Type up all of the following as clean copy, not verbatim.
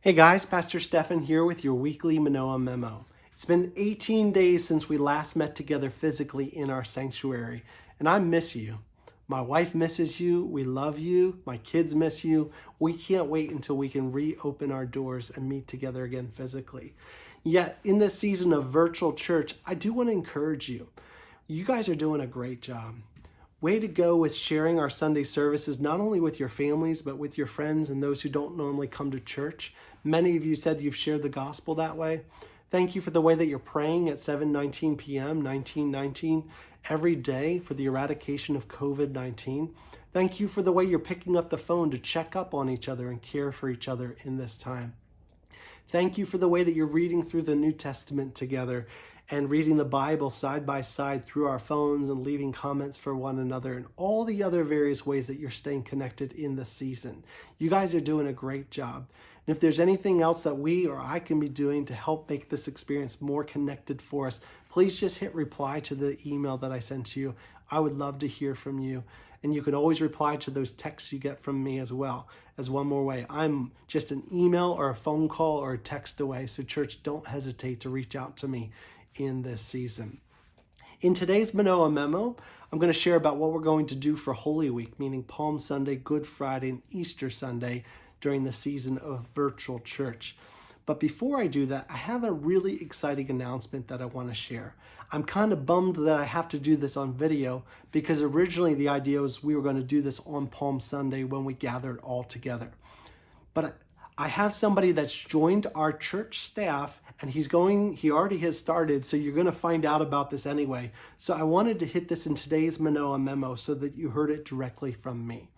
Hey guys, Pastor Stefan here with your weekly Manoa Memo. It's been 18 days since we last met together physically in our sanctuary, and I miss you. My wife misses you, we love you, my kids miss you. We can't wait until we can reopen our doors and meet together again physically. Yet, in this season of virtual church, I do want to encourage you. You guys are doing a great job. Way to go with sharing our Sunday services, not only with your families, but with your friends and those who don't normally come to church. Many of you said you've shared the gospel that way. Thank you for the way that you're praying at 7:19 p.m., 1919, every day for the eradication of COVID-19. Thank you for the way you're picking up the phone to check up on each other and care for each other in this time. Thank you for the way that you're reading through the New Testament together and reading the Bible side by side through our phones and leaving comments for one another and all the other various ways that you're staying connected in this season. You guys are doing a great job. And if there's anything else that we or I can be doing to help make this experience more connected for us, please just hit reply to the email that I sent you. I would love to hear from you. And you can always reply to those texts you get from me as well. As one more way, I'm just an email or a phone call or a text away. So church, don't hesitate to reach out to me in this season. In today's Manoa Memo, I'm going to share about what we're going to do for Holy Week, meaning Palm Sunday, Good Friday, and Easter Sunday during the season of virtual church. But before I do that, I have a really exciting announcement that I want to share. I'm kind of bummed that I have to do this on video because originally the idea was we were going to do this on Palm Sunday when we gathered all together. But I have somebody that's joined our church staff and he already has started, so you're going to find out about this anyway. So I wanted to hit this in today's Manoa Memo so that you heard it directly from me.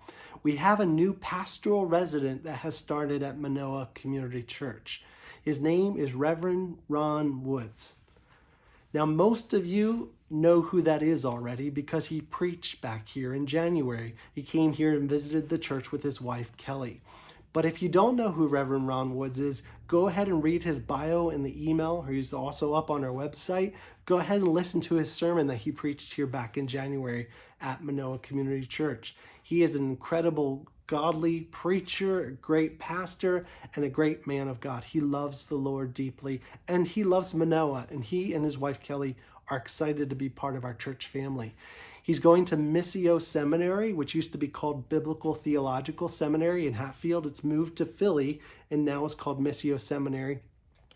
We have a new pastoral resident that has started at Manoa Community Church. His name is Reverend Ron Woods. Now, most of you know who that is already because he preached back here in January. He came here and visited the church with his wife, Kelly. But if you don't know who Reverend Ron Woods is, go ahead and read his bio in the email, or he's also up on our website. Go ahead and listen to his sermon that he preached here back in January at Manoa Community Church. He is an incredible, godly preacher, a great pastor, and a great man of God. He loves the Lord deeply, and he loves Manoa, and he and his wife Kelly are excited to be part of our church family. He's going to Missio Seminary, which used to be called Biblical Theological Seminary in Hatfield. It's moved to Philly, and now it's called Missio Seminary.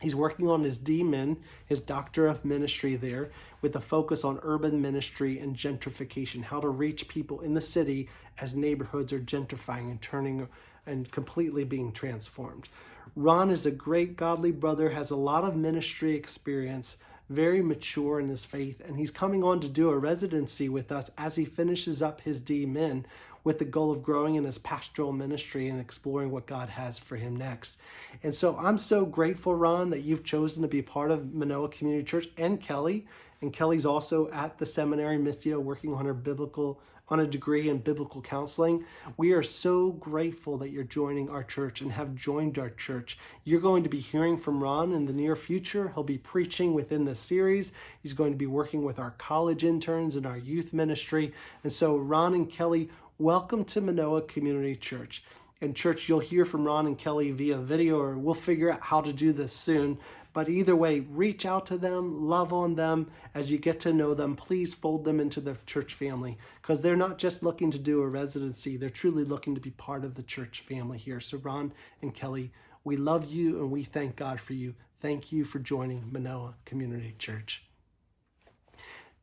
He's working on his DMin, his Doctor of Ministry there, with a focus on urban ministry and gentrification, how to reach people in the city as neighborhoods are gentrifying and turning and completely being transformed. Ron is a great godly brother, has a lot of ministry experience, very mature in his faith, and he's coming on to do a residency with us as he finishes up his DMin with the goal of growing in his pastoral ministry and exploring what God has for him next. And so I'm so grateful, Ron, that you've chosen to be part of Manoa Community Church and Kelly. And Kelly's also at the seminary, Missio, working on a degree in biblical counseling. We are so grateful that you're joining our church and have joined our church. You're going to be hearing from Ron in the near future. He'll be preaching within this series. He's going to be working with our college interns and our youth ministry. And so Ron and Kelly, welcome to Manoa Community Church. And church, you'll hear from Ron and Kelly via video, or we'll figure out how to do this soon. But either way, reach out to them, love on them. As you get to know them, please fold them into the church family, because they're not just looking to do a residency. They're truly looking to be part of the church family here. So Ron and Kelly, we love you and we thank God for you. Thank you for joining Manoa Community Church.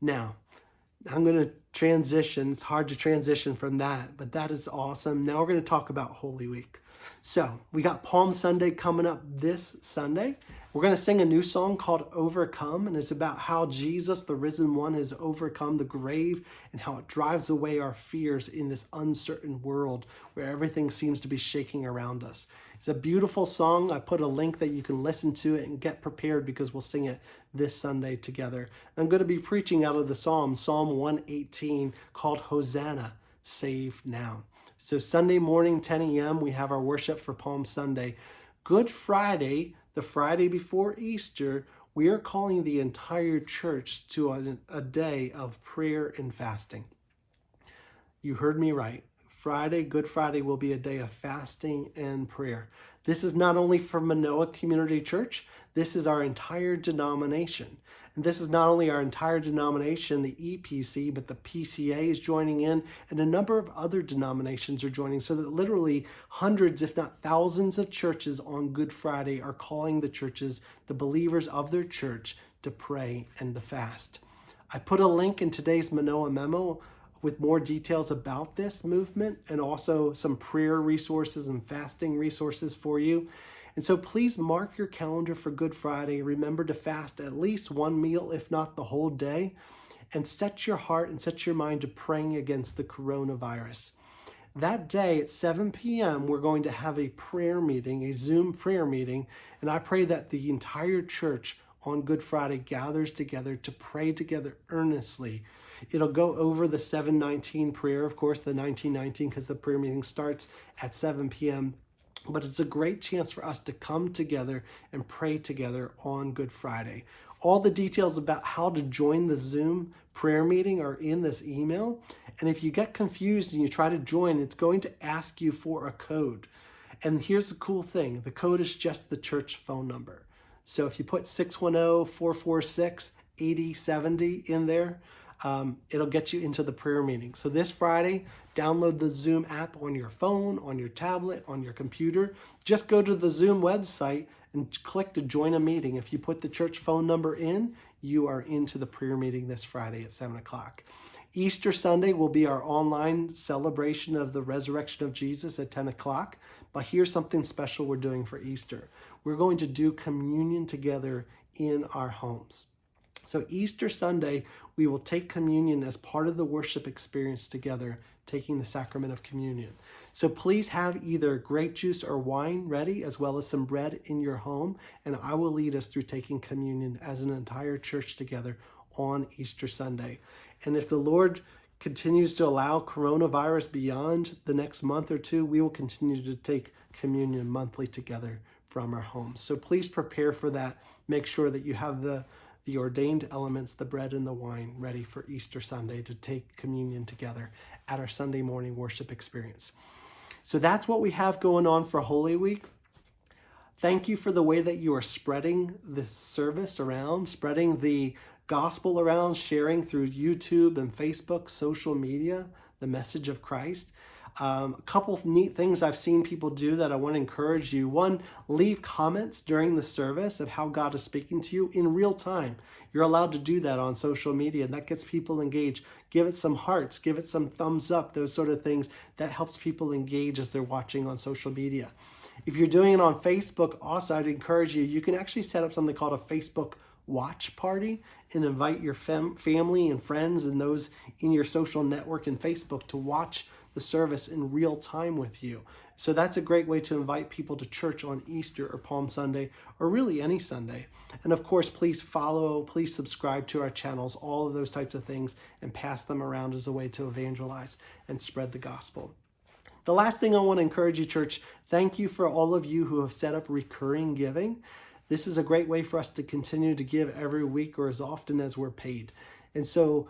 Now, I'm going to transition. It's hard to transition from that, but that is awesome. Now we're going to talk about Holy Week. So we got Palm Sunday coming up this Sunday. We're going to sing a new song called Overcome, and it's about how Jesus, the risen one, has overcome the grave and how it drives away our fears in this uncertain world where everything seems to be shaking around us. It's a beautiful song. I put a link that you can listen to it and get prepared because we'll sing it this Sunday together. I'm going to be preaching out of the Psalm 118, called Hosanna, Save Now. So Sunday morning, 10 a.m., we have our worship for Palm Sunday. Good Friday, the Friday before Easter, we are calling the entire church to a day of prayer and fasting. You heard me right. Friday, Good Friday, will be a day of fasting and prayer. This is not only for Manoa Community Church, this is our entire denomination. And this is not only our entire denomination, the EPC, but the PCA is joining in, and a number of other denominations are joining, so that literally hundreds, if not thousands of churches on Good Friday are calling the churches, the believers of their church, to pray and to fast. I put a link in today's Manoa Memo with more details about this movement and also some prayer resources and fasting resources for you. And so please mark your calendar for Good Friday. Remember to fast at least one meal, if not the whole day, and set your heart and set your mind to praying against the coronavirus. That day at 7 p.m., we're going to have a prayer meeting, a Zoom prayer meeting, and I pray that the entire church on Good Friday gathers together to pray together earnestly. It'll go over the 7:19 prayer, of course, the 19:19, because the prayer meeting starts at 7 p.m., but it's a great chance for us to come together and pray together on Good Friday. All the details about how to join the Zoom prayer meeting are in this email. And if you get confused and you try to join, it's going to ask you for a code. And here's the cool thing. The code is just the church phone number. So if you put 610-446-8070 in there, it'll get you into the prayer meeting. So this Friday, download the Zoom app on your phone, on your tablet, on your computer. Just go to the Zoom website and click to join a meeting. If you put the church phone number in, you are into the prayer meeting this Friday at 7 o'clock. Easter Sunday will be our online celebration of the resurrection of Jesus at 10 o'clock. But here's something special we're doing for Easter. We're going to do communion together in our homes. So Easter Sunday, we will take communion as part of the worship experience together, taking the sacrament of communion. So please have either grape juice or wine ready, as well as some bread in your home, and I will lead us through taking communion as an entire church together on Easter Sunday. And if the Lord continues to allow coronavirus beyond the next month or two, we will continue to take communion monthly together from our homes. So please prepare for that. Make sure that you have the ordained elements, the bread and the wine, ready for Easter Sunday to take communion together at our Sunday morning worship experience. So that's what we have going on for Holy Week. Thank you for the way that you are spreading this service around, spreading the gospel around, sharing through YouTube and Facebook, social media, the message of Christ. A couple of neat things I've seen people do that I want to encourage you. One, leave comments during the service of how God is speaking to you in real time. You're allowed to do that on social media, and that gets people engaged. Give it some hearts, give it some thumbs up, those sort of things. That helps people engage as they're watching on social media. If you're doing it on Facebook, also I'd encourage you, you can actually set up something called a Facebook watch party and invite your family and friends and those in your social network and Facebook to watch the service in real time with you. So that's a great way to invite people to church on Easter or Palm Sunday, or really any Sunday. And of course, please follow, please subscribe to our channels, all of those types of things, and pass them around as a way to evangelize and spread the gospel. The last thing I want to encourage you, church, thank you for all of you who have set up recurring giving. This is a great way for us to continue to give every week or as often as we're paid. And so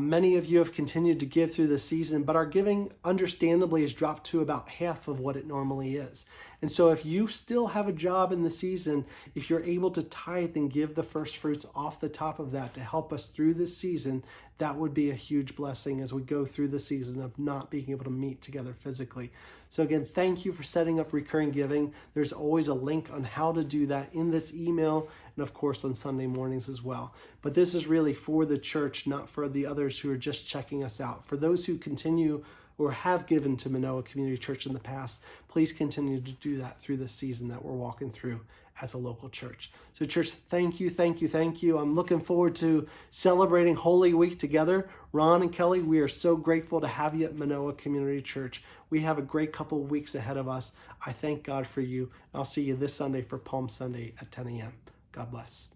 many of you have continued to give through the season, but our giving understandably has dropped to about half of what it normally is. And so if you still have a job in the season, if you're able to tithe and give the first fruits off the top of that to help us through this season, that would be a huge blessing as we go through the season of not being able to meet together physically. So again, thank you for setting up recurring giving. There's always a link on how to do that in this email, and of course on Sunday mornings as well. But this is really for the church, not for the others who are just checking us out. For those who continue or have given to Manoa Community Church in the past, please continue to do that through this season that we're walking through as a local church. So church, thank you, thank you, thank you. I'm looking forward to celebrating Holy Week together. Ron and Kelly, we are so grateful to have you at Manoa Community Church. We have a great couple of weeks ahead of us. I thank God for you. I'll see you this Sunday for Palm Sunday at 10 a.m. God bless.